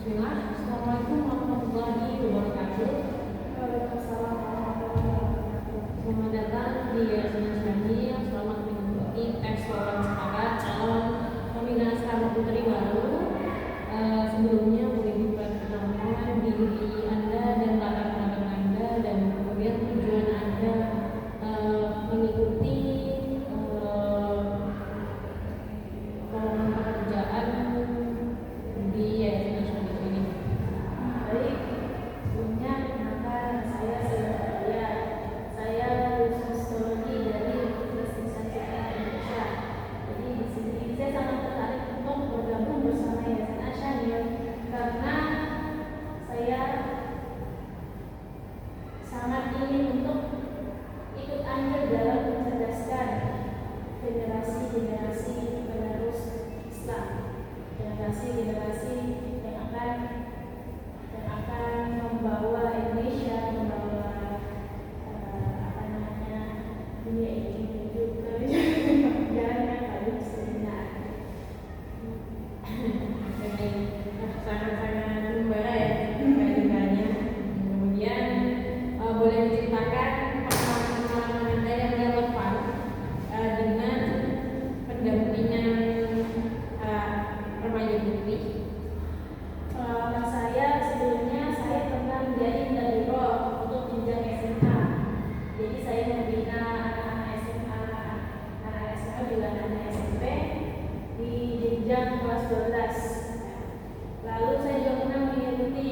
Bismillah. Assalamualaikum warahmatullahi wabarakatuh. Waalaikumsalam warahmatullahi wabarakatuh. Selamat datang di Yayasan Syamil. Selamat mengikuti tes wawasan setara calon pembina asrama putri baru. Sebelumnya boleh diperkenalkan diri Anda dan latar belakang Anda, dan kemudian tujuan Anda mengikuti pekerjaan di Yayasan Syamil ini. Baik, sebelumnya perkenalkan saya Sylvia. Saya lulusan psikologi dari Universitas Indonesia. Jadi di sini saya sangat tertarik untuk bergabung bersama Yayasan Syamil karena saya sangat ingin untuk ikut andil dalam mencerdaskan generasi-generasi penerus Islam, generasi-generasi yang akan membawa Indonesia, membawa dunia ini menuju ke jalan yang paling benar. Sangat-sangat membara ya kalimatnya. Kemudian boleh diceritakan pengalaman Anda yang relevan dengan pendampingan remaja putri. Pengalaman saya sebelumnya, saya pernah menjadi mentor untuk jenjang SMA. Jadi saya membina anak-anak SMA, anak SMA juga anak SMP di jenjang kelas 12. Lalu saya juga pernah mengikuti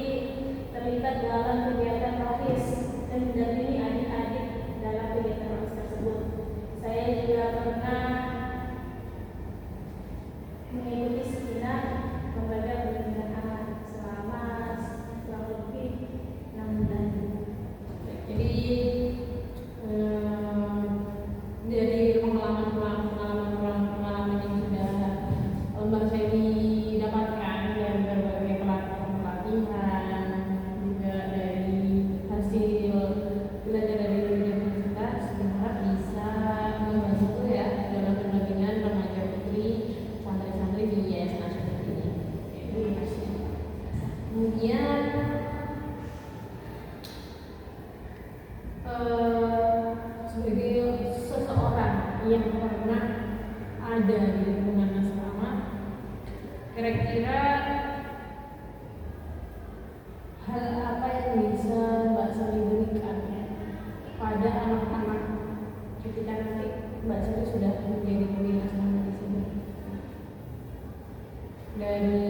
terlibat dalam kegiatan rohis dan mendampingi adik-adik dalam kegiatan rohis tersebut. Saya juga pernah mengikuti seminar lembaga perlindungan anak selama kurang lebih 6 bulan. Jadi dari pengalaman yang sudah Mbak Shelly dapatkan dari berbagai pelatihan, juga dari hasil belajar dari universitas, berharap bisa membantu ya dalam pendampingan remaja putri santri-santri di Yayasan Nasional ini. Terima kasih. Kemudian sebagai seseorang yang pernah ada di lingkungan asrama, kira-kira hal apa yang bisa Mbak Sari berikan pada anak-anak ketika nanti Mbak Sari sudah menjadi pembina asrama di sini? Dari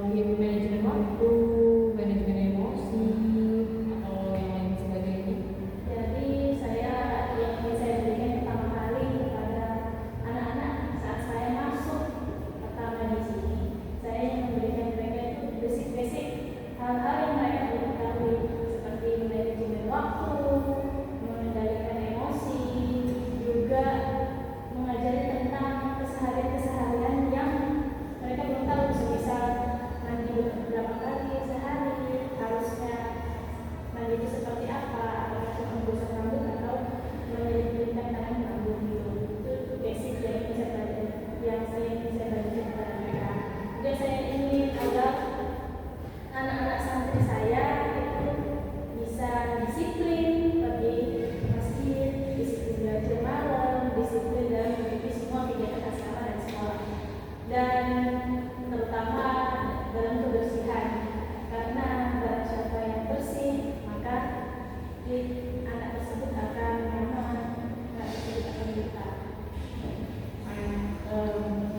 mungkin manajemen waktu, manajemen emosi, atau yang lain sebagainya. Jadi yang ingin saya berikan pertama kali kepada anak-anak saat saya masuk pertama di sini, saya ingin memberikan mereka itu basic hal-hal yang mereka perlu ketahui, seperti manajemen waktu, mengendalikan emosi, juga mengajari tentang keseharian yang mereka belum tahu, semisal mandi berapa kali sehari, harusnya mandi itu seperti apa, apakah cuma menggosok rambut atau menyelipkan tangan rambut gitu. Itu basic yang saya bisa bagi kepada mereka. Juga saya ingin agar anak-anak santri saya itu bisa disiplin pergi masjid, disiplin belajar malam, disiplin dalam mengikuti semua kegiatan asrama dan sekolah, dan terutama dalam kebersihan, karena barang siapa yang bersih maka anak tersebut akan nyaman, anak tersebut akan betah.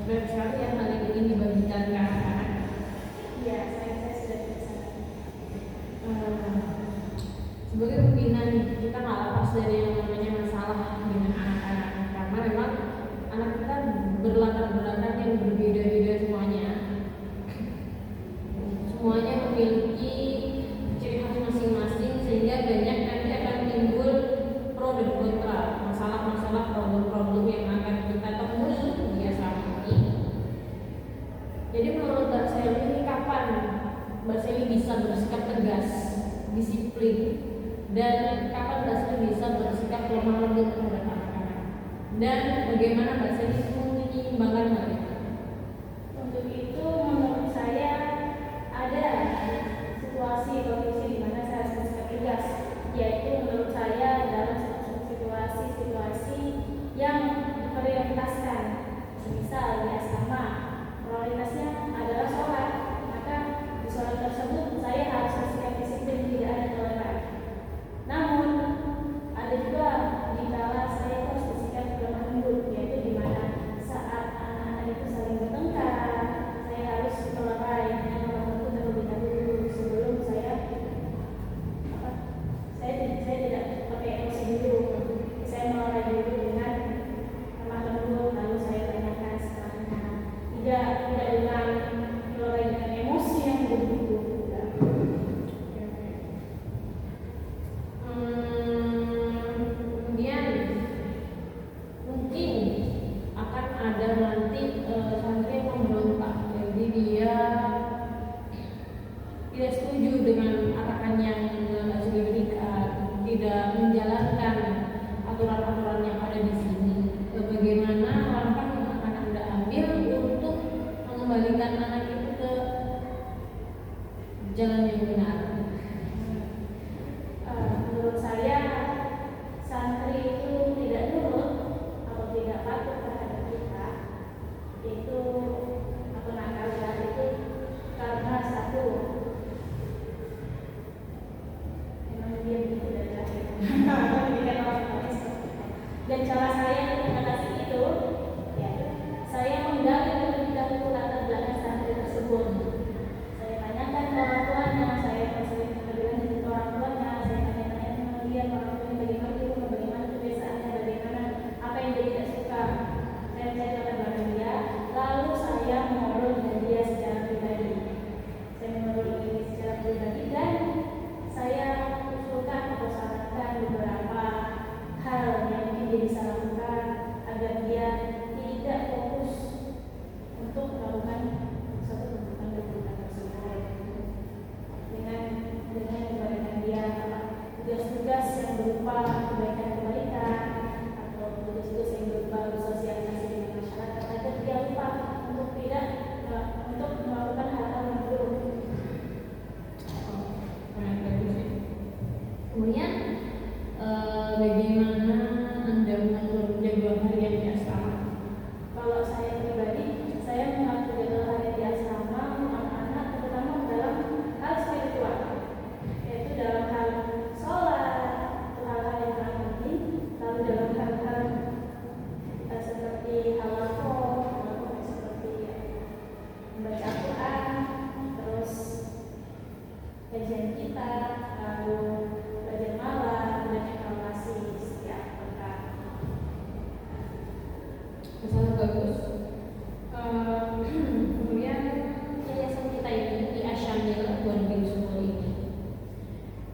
Benar sekali yang hal ini ingin dibagikan ke anak-anak. Iya, saya sudah bisa. Sebagai pembina nih, kita nggak lepas dari yang namanya masalah dengan anak-anak, karena memang anak kita berlatar belakang yang berbeda-beda semuanya. Semuanya memiliki ciri khas masing-masing, sehingga banyak nanti akan timbul pro dan kontra, masalah-masalah, problem-problem yang akan kita temui di asrama ini. Jadi menurut Mbak Shelly ini kapan Mbak Shelly bisa bersikap tegas, disiplin, dan kapan Mbak Shelly bisa bersikap lemah lembut terhadap anak-anak? Dan bagaimana Mbak Shelly menyeimbangkan hal itu? Untuk itu mengembalikan anak itu ke jalan yang benar? Menurut saya santri itu tidak nurut atau tidak patuh terhadap kita itu atau nakal ya, itu karena satu memang dia begitu dari lahir. Pendidikan orang tuanya seperti itu. Dan cara saya untuk mengatasi itu ya saya menggali terlebih dahulu latar belakang santri tersebut. Saya tanyakan ke orang tuanya, saya konsultasi dengan orang tuanya, saya tanya-tanya sama dia orang tuanya bagaimana ilmu, bagaimana kebiasaannya, bagaimana apa yang dia tidak suka. Saya cari latar belakang dia, lalu saya mengobrol dengan dia secara pribadi. Saya mengobrol dengan dia secara pribadi dan saya usulkan atau sarankan beberapa hal yang mungkin dia bisa lakukan agar dia tidak fokus untuk melakukan suatu kebutuhan tersebut dengan memberikan dia tugas-tugas yang berupa kebaikan-kebaikan atau tugas-tugas yang berupa sosialisasi dengan masyarakat agar dia lupa untuk tidak untuk melakukan hal-hal yang buruk. Kemudian bagaimana Anda mengatur jadwal harian di asrama? Kalau saya pribadi, saya mengatur jadwal harian di asrama anak-anak terutama dalam hal spiritual, yaitu dalam hal sholat, hal-hal yang sangat penting, lalu dalam hal-hal seperti halaqah, seperti membaca Al-Quran, terus kajian kita, lalu belajar malam dan evaluasi setiap pekan. Sangat bagus. Kemudian yayasan kita ini di Asyamil Bonding School ini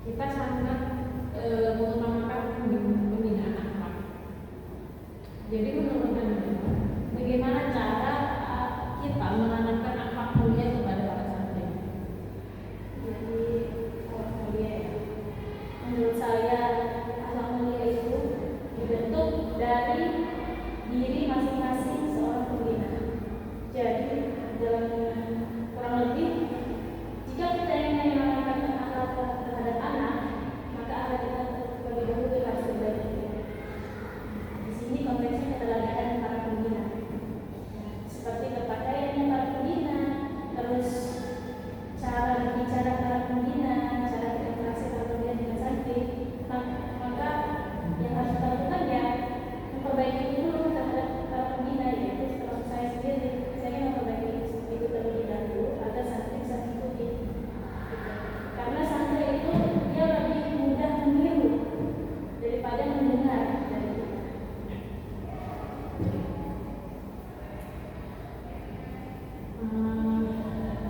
kita sangat mengutamakan pembinaan akhlak. Jadi menurut Anda bagaimana cara kita menanamkan akhlak mulia kepada para santri? Jadi akhlak mulia ya. Menurut saya akhlak mulia itu dibentuk dari diri masing-masing seorang pembina. Jadi dalam kurang lebih jika kita ingin menanamkan akhlak terhadap anak, maka akhlak kita terlebih dahulu harus dibentuk. Di sini konteksnya kita lihat para pembina, seperti berpakaiannya para pembina, terus cara berbicara para pembina, cara berinteraksi para pembina dengan santri. Maka yang harus kita lakukan ya memperbaiki dulu terhadap para pembina, yaitu kalau saya sendiri saya memperbaiki itu terlebih dahulu agar santri bisa mengikuti. Karena santri itu dia lebih mudah meniru daripada mendengar dari kita.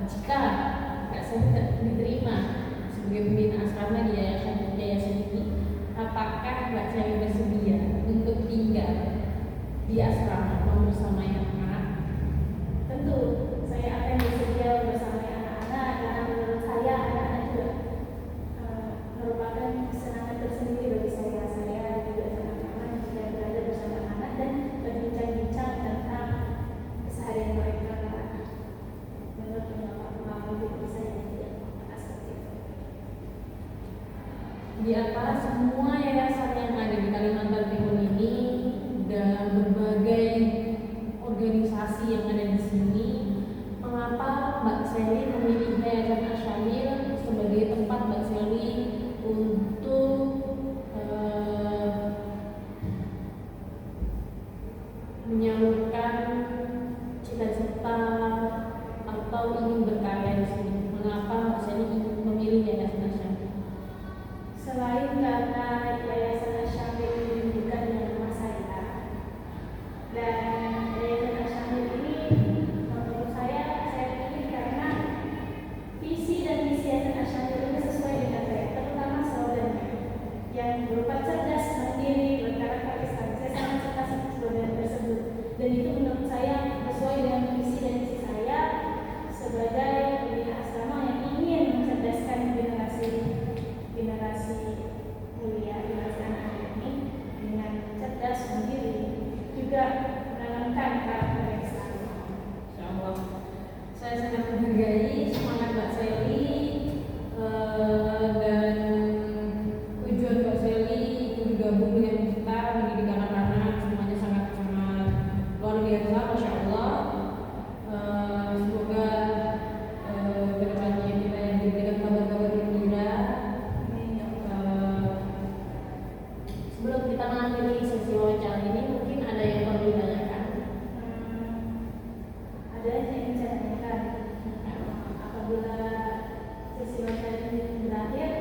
Jika saya tidak diterima sebagai pembina asrama di yayasan ini, apakah Mbak Sally bersedia untuk tinggal di asrama bersama anak-anak? Tentu saya akan bersedia bersama anak-anak karena menurut saya anak-anak juga merupakan kesenangan tersendiri bagi saya. Saya juga sangat nyaman jika berada bersama anak dan berbincang-bincang tentang keseharian mereka menurut pengalaman hidup saya tidak seperti itu. Di antara semua yayasan yang ada di Kalimantan Timur ini dan berbagai organisasi yang ada di sini, mengapa Mbak Sally memilih Yayasan Asyamil sebagai tempat Mbak Sally untuk menyalurkan cita-cita atau ingin berkarya di sini? Mengapa Mbak Sally memilih Yayasan Asyamil? Selain karena Yayasan Asyamil ini dekat dengan rumah saya, Saya sangat menghargai semangat Mbak Sally dan tujuan Mbak Sally itu bergabung dengan kita mendidik anak-anak, semuanya sangat-sangat luar biasa, Masya Allah. Semoga kedepannya kita yang diberikan kabar-kabar gembira. Sebelum kita mengakhiri sesi wawancara ini, mungkin ada yang perlu ditanyakan. Ada yang ingin saya tanyakan. Apabila sesi wawancara ini berakhir,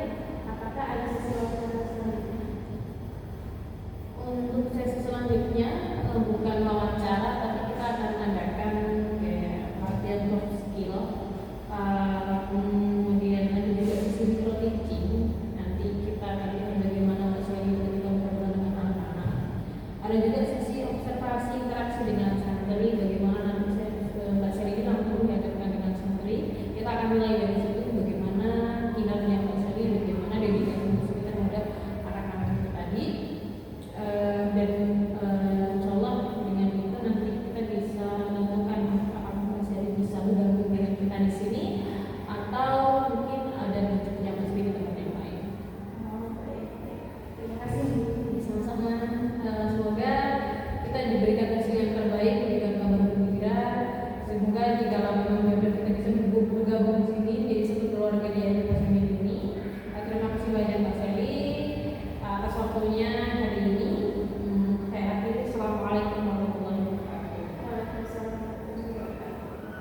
apakah ada sesi wawancara selanjutnya? Untuk sesi selanjutnya bukan wawancara, tapi kita akan adakan kayak latihan soft skill, kemudian ada juga sesi micro teaching. Nanti kita akan lihat bagaimana Mbak Sally ketika berhubungan dengan anak-anak. Ada juga sesi observasi interaksi dengan santri, bagaimana nanti Mbak Sally ini langsung dihadapkan dengan santri. Kita akan mulai dari situ, bagaimana kinerja Mbak Sally, bagaimana dedikasi Mbak Sally terhadap anak-anak itu tadi. Dan insya Allah dengan itu nanti kita bisa menentukan apakah Mbak Sally bisa bergabung dengan kita di sini atau mungkin ada rezekinya Mbak Sally di tempat yang lain. Oh, baik. Terima kasih Bu. Sama-sama. Semoga kita diberikan hasil yang terbaik, diberikan kabar gembira. Semoga jika memang benar kita bisa bergabung di sini jadi satu keluarga di Yayasan Pos Mini ini. Terima kasih banyak Mbak Sally atas waktunya.